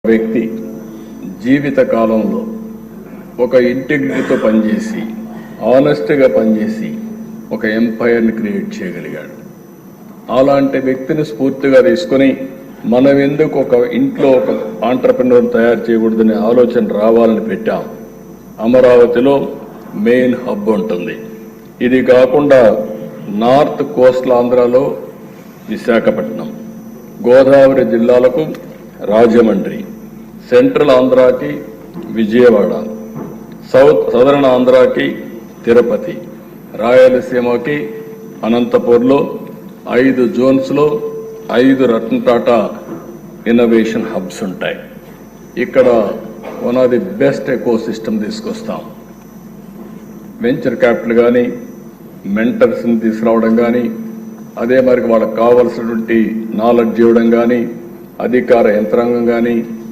వ్యక్తి జీవిత కాలంలో ఒక ఇంటిగ్రిటీతో పనిచేసి ఆనెస్ట్గా పనిచేసి ఒక ఎంపైర్ని క్రియేట్ చేయగలిగాడు. అలాంటి వ్యక్తిని స్ఫూర్తిగా తీసుకొని మనం ఎందుకు ఒక ఇంట్లో ఒక ఆంటర్‌ప్రెన్యూర్ తయారు చేయకూడదనే ఆలోచన రావాలని పెట్టాం. అమరావతిలో మెయిన్ హబ్ ఉంటుంది. ఇది కాకుండా నార్త్ కోస్టల్ ఆంధ్రాలో విశాఖపట్నం, గోదావరి జిల్లాలకు రాజమండ్రి, సెంట్రల్ ఆంధ్రాకి విజయవాడ, సదరన్ ఆంధ్రాకి తిరుపతి, రాయలసీమకి అనంతపూర్లో 5 జోన్స్లో 5 రతన్ టాటా ఇన్నోవేషన్ హబ్స్ ఉంటాయి. ఇక్కడ one of the best eco system తీసుకొస్తాం. వెంచర్ క్యాపిటల్ కానీ మెంటర్స్ని తీసుకురావడం కానీ, అదే మరి వాళ్ళకి కావాల్సినటువంటి నాలెడ్జ్ ఇవ్వడం కానీ, అధికార యంత్రాంగం కానీ